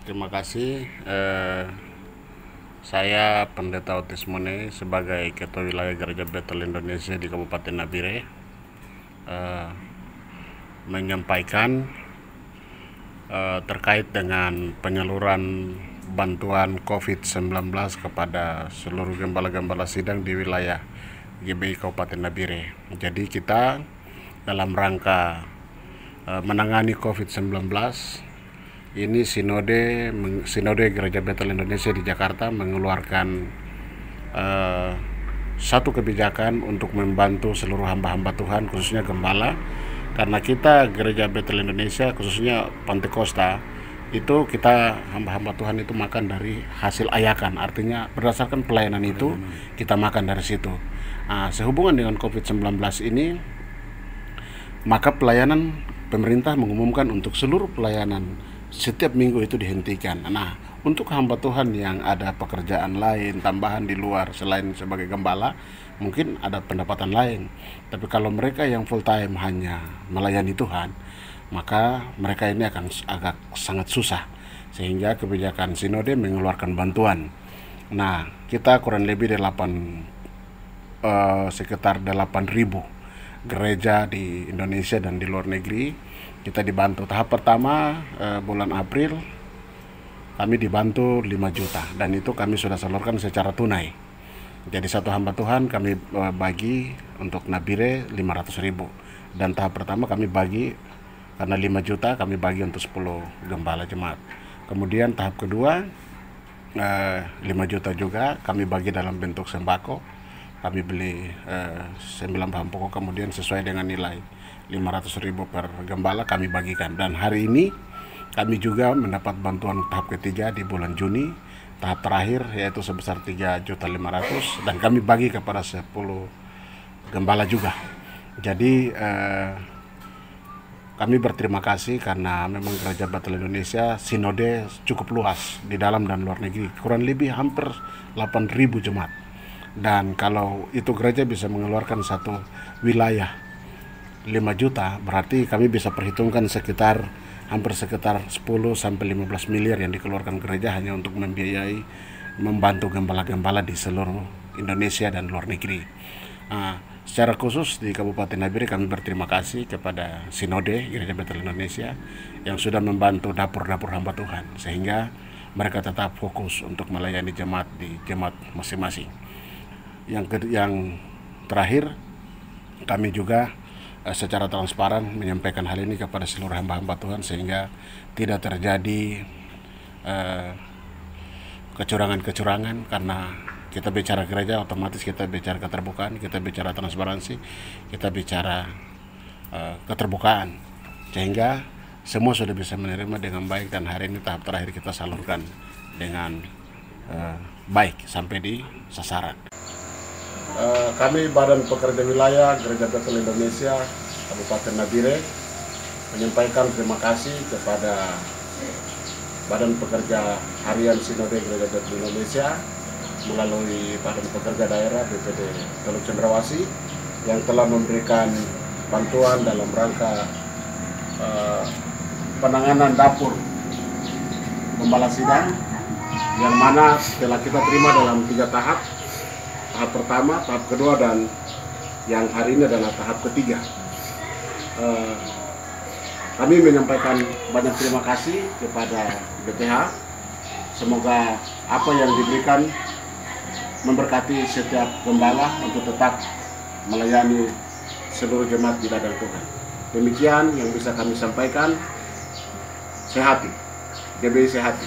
Terima kasih. Saya Pendeta Otis Mone sebagai Ketua Wilayah Gereja Bethel Indonesia di Kabupaten Nabire menyampaikan terkait dengan penyaluran bantuan COVID-19 kepada seluruh gembala-gembala sidang di wilayah GBI Kabupaten Nabire. Jadi kita dalam rangka menangani COVID-19 ini Sinode Gereja Bethel Indonesia di Jakarta mengeluarkan satu kebijakan untuk membantu seluruh hamba-hamba Tuhan, khususnya gembala, karena kita Gereja Bethel Indonesia khususnya Pantekosta itu kita hamba-hamba Tuhan itu makan dari hasil ayakan, artinya berdasarkan pelayanan itu kita makan dari situ. Sehubungan dengan COVID-19 ini, maka pelayanan pemerintah mengumumkan untuk seluruh pelayanan setiap minggu itu dihentikan. Nah, untuk hamba Tuhan yang ada pekerjaan lain tambahan di luar selain sebagai gembala, mungkin ada pendapatan lain. Tapi kalau mereka yang full time hanya melayani Tuhan, maka mereka ini akan agak sangat susah. Sehingga kebijakan Sinode mengeluarkan bantuan. Nah, kita kurang lebih sekitar 8.000 gereja di Indonesia dan di luar negeri kita dibantu. Tahap pertama bulan April kami dibantu 5 juta dan itu kami sudah salurkan secara tunai. Jadi satu hamba Tuhan kami bagi untuk Nabire 500.000 dan tahap pertama kami bagi karena 5 juta kami bagi untuk 10 gembala jemaat. Kemudian tahap kedua 5 juta juga kami bagi dalam bentuk sembako. Kami beli 9 bahan pokok, kemudian sesuai dengan nilai 500.000 per gembala kami bagikan. Dan hari ini kami juga mendapat bantuan tahap ketiga di bulan Juni, tahap terakhir yaitu sebesar 3.500.000 dan kami bagi kepada 10 gembala juga. Jadi kami berterima kasih karena memang Gereja Bethel Indonesia Sinode cukup luas di dalam dan luar negeri, kurang lebih hampir 8.000 jemaat. Dan kalau itu gereja bisa mengeluarkan satu wilayah 5 juta, berarti kami bisa perhitungkan hampir sekitar 10 sampai 15 miliar yang dikeluarkan gereja hanya untuk membiayai membantu gembala-gembala di seluruh Indonesia dan luar negeri. Secara khusus di Kabupaten Nabire kami berterima kasih kepada Sinode Gereja Bethel Indonesia yang sudah membantu dapur-dapur hamba Tuhan sehingga mereka tetap fokus untuk melayani jemaat di jemaat masing-masing. Yang terakhir, kami juga secara transparan menyampaikan hal ini kepada seluruh hamba-hamba Tuhan sehingga tidak terjadi kecurangan-kecurangan, karena kita bicara gereja otomatis kita bicara keterbukaan, kita bicara transparansi, kita bicara keterbukaan, sehingga semua sudah bisa menerima dengan baik dan hari ini tahap terakhir kita salurkan dengan baik sampai di sasaran. Kami Badan Pekerja Wilayah Gereja Bethel Indonesia Kabupaten Nabire menyampaikan terima kasih kepada Badan Pekerja Harian Sinode Gereja Bethel Indonesia melalui Badan Pekerja Daerah BPD Teluk Cendrawasih yang telah memberikan bantuan dalam rangka penanganan dapur gembala sidang, yang mana telah kita terima dalam 3 tahap. Tahap pertama, tahap kedua, dan yang hari ini adalah tahap ketiga. Kami menyampaikan banyak terima kasih kepada BPH. Semoga apa yang diberikan memberkati setiap gembala untuk tetap melayani seluruh jemaat di ladang Tuhan. Demikian yang bisa kami sampaikan. Sehati, GBI sehati.